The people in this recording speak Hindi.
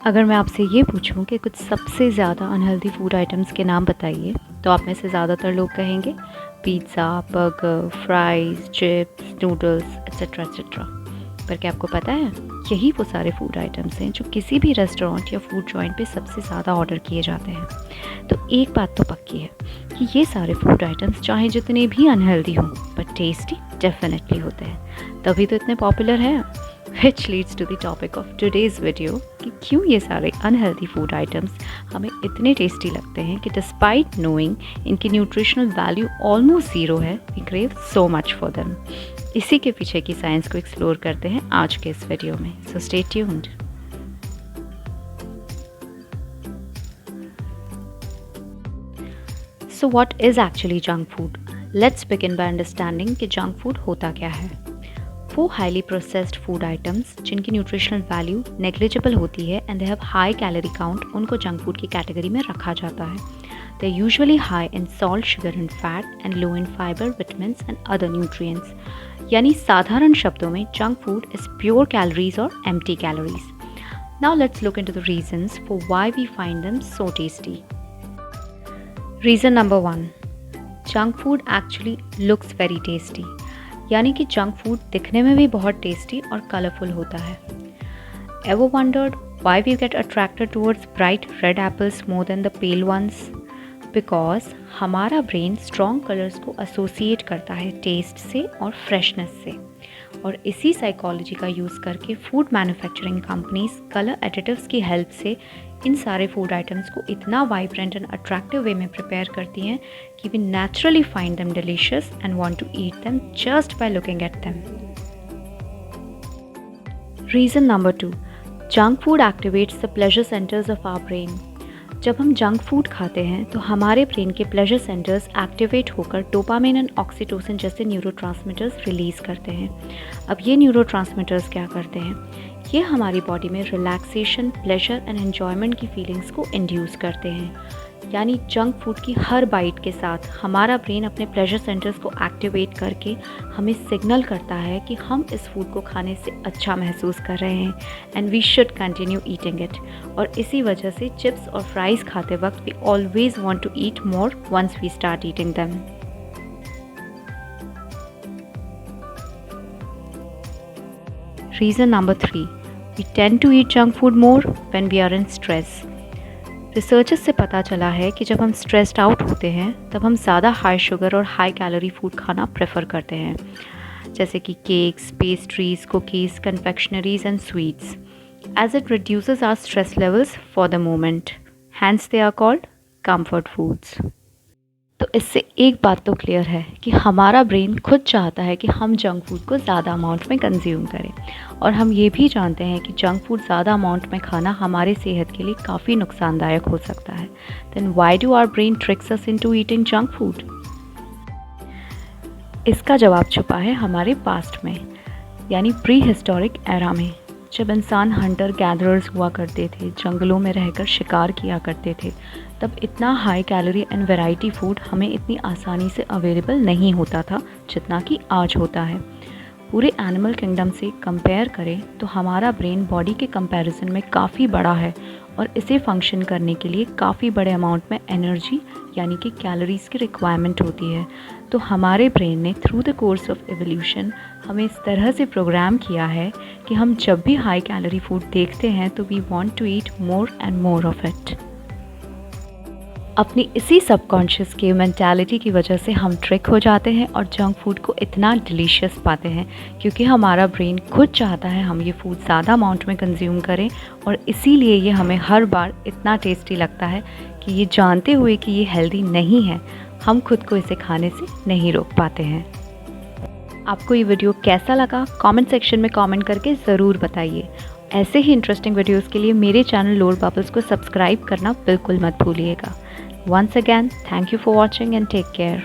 अगर मैं आपसे ये पूछूं कि कुछ सबसे ज़्यादा अनहेल्दी फूड आइटम्स के नाम बताइए, तो आप में से ज़्यादातर लोग कहेंगे pizza, burger, fries, chips, noodles etcetera etcetera. पर क्या आपको पता है, यही वो सारे फूड आइटम्स हैं जो किसी भी रेस्टोरेंट या फूड जॉइंट पे सबसे ज़्यादा ऑर्डर किए जाते हैं। तो एक बात तो पक्की है कि ये सारे फूड आइटम्स चाहे जितने भी अनहेल्दी हों, पर टेस्टी डेफिनेटली होते हैं, तभी तो इतने पॉपुलर हैं। Which leads to the topic of today's video कि क्यों ये सारे अनहेल्दी फूड आइटम्स हमें इतने टेस्टी लगते हैं कि डिस्पाइट नोइंग इनकी न्यूट्रिशनल वैल्यू ऑलमोस्ट ज़ीरो है, we crave so much for them. इसी के पीछे की साइंस को एक्सप्लोर करते हैं आज के इस वीडियो में, so stay tuned. So what is actually junk food? Let's begin by understanding कि जंक फूड होता क्या है। वो हाईली प्रोसेस्ड फूड आइटम्स जिनकी न्यूट्रिशनल वैल्यू नेग्लिजिबल होती है and they have high calorie count, उनको जंक फूड की कैटेगरी में रखा जाता है। They are usually high in salt, sugar and fat and low in fibre, vitamins and other nutrients. यानी साधारण शब्दों में junk food is pure calories और empty calories. Now let's look into the reasons for why we find them so tasty. Reason number 1, junk food actually looks very tasty. यानी कि जंक फूड दिखने में भी बहुत टेस्टी और कलरफुल होता है। Ever wondered why we get attracted towards bright red apples more than the pale ones? Because हमारा ब्रेन स्ट्रॉन्ग कलर्स को एसोसिएट करता है टेस्ट से और फ्रेशनेस से, और इसी साइकोलॉजी का यूज़ करके food manufacturing companies colour additives की हेल्प से इन सारे फूड आइटम्स को इतना वाइब्रेंट एंड अट्रैक्टिव वे में प्रिपेयर करती हैं कि we naturally find them delicious and want to eat them just by looking at them. Reason number 2, junk food activates the pleasure centres of our brain. जब हम जंक फूड खाते हैं तो हमारे ब्रेन के प्लेजर सेंटर्स एक्टिवेट होकर डोपामिन एंड ऑक्सीटोसिन जैसे न्यूरोट्रांसमीटर्स रिलीज़ करते हैं। अब ये न्यूरोट्रांसमीटर्स क्या करते हैं? ये हमारी बॉडी में रिलैक्सेशन, प्लेजर एंड एन्जॉयमेंट की फीलिंग्स को इंड्यूस करते हैं। यानी जंक फूड की हर बाइट के साथ हमारा ब्रेन अपने प्लेजर सेंटर्स को एक्टिवेट करके हमें सिग्नल करता है कि हम इस फूड को खाने से अच्छा महसूस कर रहे हैं and we should continue eating it. और इसी वजह से चिप्स और फ्राइज़ खाते वक्त we always want to eat more once we start eating them. Reason number 3, we tend to eat junk food more when we are in stress. Researches से पता चला है कि जब हम स्ट्रेस्ड आउट होते हैं तब हम ज़्यादा हाई शुगर और हाई कैलोरी फूड खाना प्रेफर करते हैं, जैसे कि cakes, pastries, cookies, confectioneries and sweets, as it reduces our stress levels for the moment, hence they are called comfort foods. तो इससे एक बात तो क्लियर है कि हमारा ब्रेन खुद चाहता है कि हम जंक फूड को ज़्यादा अमाउंट में कंज्यूम करें, और हम ये भी जानते हैं कि जंक फूड ज़्यादा अमाउंट में खाना हमारे सेहत के लिए काफ़ी नुकसानदायक हो सकता है। Then why do our brain tricks us into eating junk food? इसका जवाब छुपा है हमारे पास्ट में, यानी प्री हिस्टोरिक एरा में, जब इंसान हंटर गैदरर्स हुआ करते थे, जंगलों में रहकर शिकार किया करते थे, तब इतना high calorie and variety food हमें इतनी आसानी से अवेलेबल नहीं होता था जितना कि आज होता है। पूरे एनिमल किंगडम से कंपेयर करें तो हमारा ब्रेन बॉडी के कंपैरिजन में काफ़ी बड़ा है, और इसे फंक्शन करने के लिए काफ़ी बड़े अमाउंट में एनर्जी यानी कि कैलोरीज़ की रिक्वायरमेंट होती है। तो हमारे ब्रेन ने through the course of evolution हमें इस तरह से प्रोग्राम किया है कि हम जब भी हाई कैलोरी फूड देखते हैं तो we want to eat more and more of it. अपनी इसी सबकॉन्शियस की मेंटालिटी की वजह से हम ट्रिक हो जाते हैं और जंक फूड को इतना डिलीशियस पाते हैं, क्योंकि हमारा ब्रेन खुद चाहता है हम ये फूड ज़्यादा अमाउंट में कंज्यूम करें, और इसीलिए ये हमें हर बार इतना टेस्टी लगता है कि ये जानते हुए कि ये हेल्दी नहीं है, हम खुद को इसे खाने से नहीं रोक पाते हैं। आपको ये वीडियो कैसा लगा कमेंट सेक्शन में कमेंट करके ज़रूर बताइए। ऐसे ही इंटरेस्टिंग वीडियोस के लिए मेरे चैनल लोड बबल्स को सब्सक्राइब करना बिल्कुल मत भूलिएगा। Once again, thank you for watching and take care.